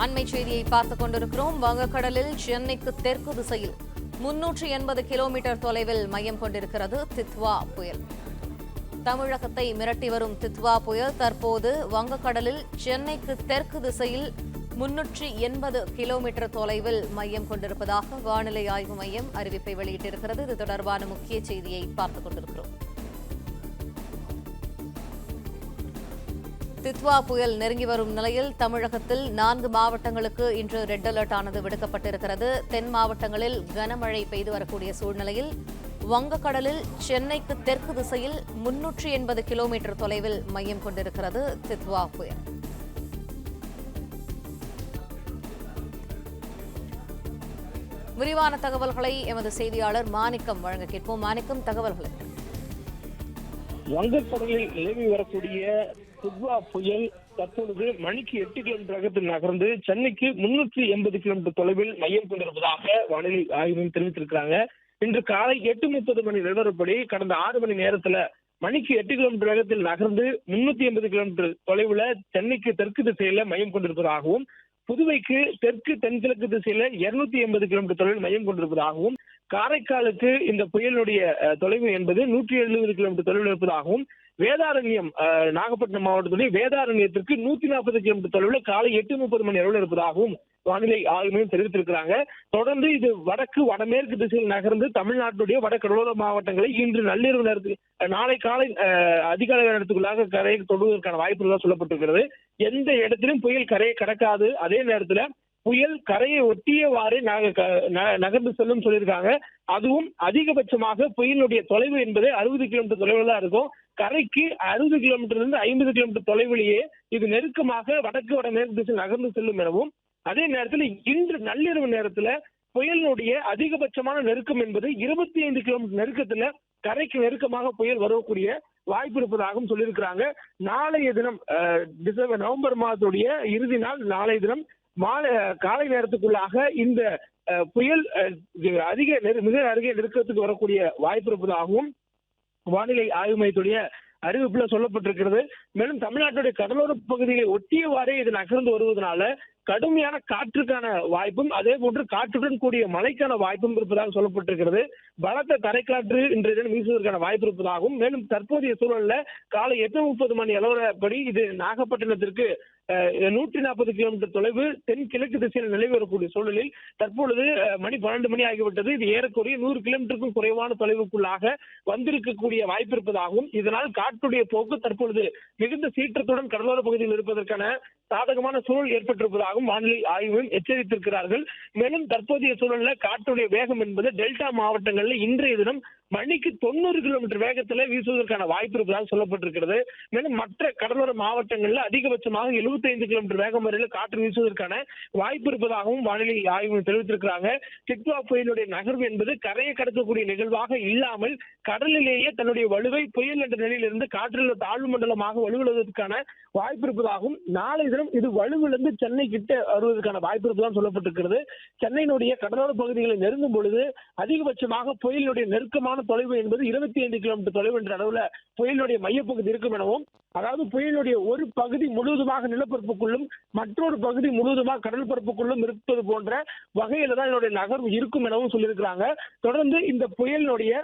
அண்மை செய்தியை பார்த்துக் கொண்டிருக்கிறோம். வங்கக்கடலில் சென்னைக்கு தெற்கு திசையில் 380 கிலோமீட்டர் தொலைவில் மையம் கொண்டிருக்கிறது தித்வா புயல். தமிழகத்தை மிரட்டி வரும் தித்வா புயல் தற்போது வங்கக்கடலில் சென்னைக்கு தெற்கு திசையில் 380 கிலோமீட்டர் தொலைவில் மையம் கொண்டிருப்பதாக வானிலை ஆய்வு மையம் அறிவிப்பை வெளியிட்டிருக்கிறது. இது தொடர்பான முக்கிய செய்தியை பார்த்துக் கொண்டிருக்கிறோம். தித்வா புயல் நெருங்கி வரும் நிலையில் தமிழகத்தில் 4 மாவட்டங்களுக்கு இன்று ரெட் அலர்ட் ஆனது விடுக்கப்பட்டிருக்கிறது. தென் மாவட்டங்களில் கனமழை பெய்து வரக்கூடிய சூழ்நிலையில் வங்கக்கடலில் சென்னைக்கு தெற்கு திசையில் 380 கிலோமீட்டர் தொலைவில் மையம் கொண்டிருக்கிறது தித்வா புயல். விரிவான தகவல்களை எமது செய்தியாளர் மாணிக்கம் வழங்க கேட்போம். மாணிக்கம், தகவல்களை. வங்கக்கடலில் நிலவி வரக்கூடிய தித்வா புயல் தற்பொழுது மணிக்கு 8 கிலோமீட்டர் வேகத்தில் நகர்ந்து சென்னைக்கு 380 கிலோமீட்டர் தொலைவில் மையம் கொண்டிருப்பதாக வானிலை ஆய்வு தெரிவித்திருக்கிறாங்க. இன்று காலை 8:30 மணி நிலவரப்படி கடந்த 6 மணி நேரத்துல மணிக்கு 8 கிலோமீட்டர் வேகத்தில் நகர்ந்து 380 கிலோமீட்டர் தொலைவுல சென்னைக்கு தெற்கு திசையில மையம் கொண்டிருப்பதாகவும், புதுவைக்கு தெற்கு தென்கிழக்கு திசையில 280 கிலோமீட்டர் தொலைவில் மையம் கொண்டிருப்பதாகவும், காரைக்காலுக்கு இந்த புயலுடைய தொலைவு என்பது 170 கிலோமீட்டர் தொலைவில் இருப்பதாகவும், வேதாரண்யம் நாகப்பட்டினம் மாவட்டத்துடைய வேதாரண்யத்திற்கு 140 கிலோமீட்டர் தொலைவில் காலை 8:30 மணி அளவில் இருப்பதாகவும் வானிலை ஆய்வு மையம் தெரிவித்திருக்கிறாங்க. தொடர்ந்து இது வடக்கு வடமேற்கு திசையில் நகர்ந்து தமிழ்நாட்டுடைய வடகடலோர மாவட்டங்களை இன்று நள்ளிரவு நேரத்தில் நாளை காலை அதிகாலை நேரத்துக்குள்ளாக கரையை தொடுவதற்கான வாய்ப்புகள் சொல்லப்பட்டிருக்கிறது. எந்த இடத்திலும் புயல் கரையை கடக்காது. அதே நேரத்துல புயல் கரையை ஒட்டியவாறு நகர்ந்து செல்லும் சொல்லியிருக்காங்க. அதுவும் அதிகபட்சமாக புயலுடைய தொலைவு என்பது 60 கிலோமீட்டர் தொலைவில் தான் இருக்கும். கரைக்கு 60 கிலோமீட்டர் இருந்து 50 கிலோமீட்டர் தொலைவிலேயே இது நெருக்கமாக வடக்கு வடமேற்கு திசையில் நகர்ந்து செல்லும் எனவும், அதே நேரத்தில் இன்று நள்ளிரவு நேரத்துல புயலினுடைய அதிகபட்சமான நெருக்கம் என்பது 25 கிலோமீட்டர் நெருக்கத்துல கரைக்கு நெருக்கமாக புயல் வரக்கூடிய வாய்ப்பு இருப்பதாகவும் சொல்லியிருக்கிறாங்க. நாளைய தினம் நவம்பர் மாதத்துடைய இறுதி நாள் நாளைய தினம் காலை நேரத்துக்குள்ளாக இந்த புயல் மிக அருகே நெருக்கத்துக்கு வரக்கூடிய வாய்ப்பு இருப்பதாகவும் வானிலை ஆய்வு மையத்துடைய அறிவிப்புல சொல்லப்பட்டிருக்கிறது. மேலும் தமிழ்நாட்டுடைய கடலோர பகுதிகளை ஒட்டியவாறே இது நகர்ந்து வருவதனால கடுமையான காற்றுக்கான வாய்ப்பும், அதே போன்று காற்றுடன் கூடிய மழைக்கான வாய்ப்பும் இருப்பதாக சொல்லப்பட்டிருக்கிறது. பலத்த தரைக்காற்று இன்றைய தினம் வீசுவதற்கான வாய்ப்பு இருப்பதாகவும், மேலும் தற்போதைய சூழல்ல காலை 8:30 மணி நிலவரப்படி இது நாகப்பட்டினத்திற்கு 140 கிலோமீட்டர் தொலைவு தென்கிழக்கு திசையில் நிலவி வரக்கூடிய சூழலில் தற்பொழுது மணி 12 மணி ஆகிவிட்டது. இது ஏறக்குறைய 100 கிலோமீட்டருக்கும் குறைவான தொலைவுக்குள்ளாக வந்திருக்கக்கூடிய வாய்ப்பு இருப்பதாகவும், இதனால் காற்றுடைய போக்கு தற்பொழுது மிகுந்த சீற்றத்துடன் கடலோர பகுதியில் இருப்பதற்கான சாதகமான சூழல் ஏற்பட்டிருப்பதாகவும் வானிலை ஆய்வு எச்சரித்திருக்கிறார்கள். மேலும் தற்போதைய சூழல்ல காற்றுடைய வேகம் என்பது டெல்டா மாவட்டங்களில் இன்றைய தினம் மணிக்கு 90 கிலோமீட்டர் வேகத்துல வீசுவதற்கான வாய்ப்பு இருப்பதாக சொல்லப்பட்டிருக்கிறது. மேலும் மற்ற கடலோர மாவட்டங்களில் அதிகபட்சமாக 75 கிலோமீட்டர் வேகம் வரையில் காற்று வீசுவதற்கான வாய்ப்பு இருப்பதாகவும் வானிலை ஆய்வு தெரிவித்திருக்கிறாங்க. தித்வா புயலுடைய நகர்வு என்பது கரையை கடக்கக்கூடிய நிகழ்வாக இல்லாமல் கடலிலேயே தன்னுடைய வலுவை புயல் என்ற நிலையிலிருந்து காற்றில் தாழ்வு மண்டலமாக வலுவிழவதற்கான வாய்ப்பு இருப்பதாகவும், நாளை தினம் இது வலுவிழந்து சென்னை கிட்ட வருவதற்கான வாய்ப்பு இருப்பதாக சொல்லப்பட்டிருக்கிறது. சென்னையினுடைய கடலோர பகுதிகளை நெருங்கும் பொழுது அதிகபட்சமாக புயலுடைய நெருக்கமான தொலைவு என்பது 25 கிலோமீட்டர் தொலைவு என்ற அளவுல புயலுடைய மையப்பகுதி இருக்கும் எனவும், அதாவது புயலுடைய ஒரு பகுதி முழுவதுமாக நிலப்பரப்புக்குள்ளும் மற்றொரு பகுதி முழுவதுமாக கடல் பரப்புக்குள்ளும் இருப்பது போன்ற வகையில தான் இதனுடைய நகர்வு இருக்கும் எனவும் சொல்லியிருக்கிறாங்க. தொடர்ந்து இந்த புயலினுடைய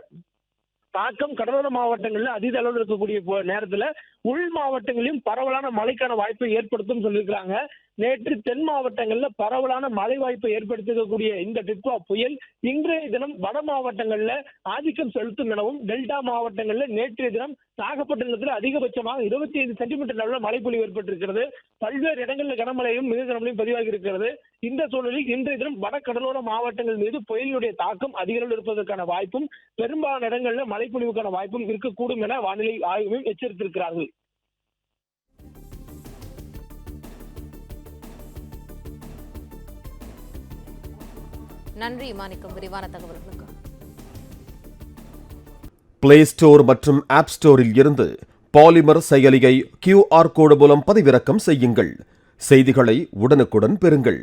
தாக்கம் கடலோர மாவட்டங்களில் அதிக அளவில் இருக்கக்கூடிய நேரத்துல உள் மாவட்டங்களிலும் பரவலான மழைக்கான வாய்ப்பை ஏற்படுத்தும் சொல்லியிருக்கிறாங்க. நேற்று தென் மாவட்டங்கள்ல பரவலான மழை வாய்ப்பை ஏற்படுத்திக்கக்கூடிய இந்த தித்வா புயல் இன்றைய தினம் வட மாவட்டங்கள்ல ஆதிக்கம் செலுத்தும் எனவும், டெல்டா மாவட்டங்கள்ல நேற்றைய தினம் நாகப்பட்டினத்தில் அதிகபட்சமாக 25 சென்டிமீட்டர் அளவில் மழைப்பொழிவு ஏற்பட்டிருக்கிறது. பல்வேறு இடங்களில் கனமழையும் மிக கனமழையும் பதிவாகி இருக்கிறது. இந்த சூழலில் இன்றைய தினம் வட கடலோர மாவட்டங்கள் மீது புயலினுடைய தாக்கம் அதிக அளவில் இருப்பதற்கான வாய்ப்பும், பெரும்பாலான இடங்களில் மழைப்பொழிவுக்கான வாய்ப்பும் இருக்கக்கூடும் என வானிலை ஆய்வு எச்சரித்திருக்கிறார்கள். நன்றி மாணிக்கம், விரிவான தகவல்களுக்கு. பிளே ஸ்டோர் மற்றும் ஆப் ஸ்டோரில் இருந்து பாலிமர் செயலியை QR கோடு மூலம் பதிவிறக்கம் செய்யுங்கள். செய்திகளை உடனுக்குடன் பெறுங்கள்.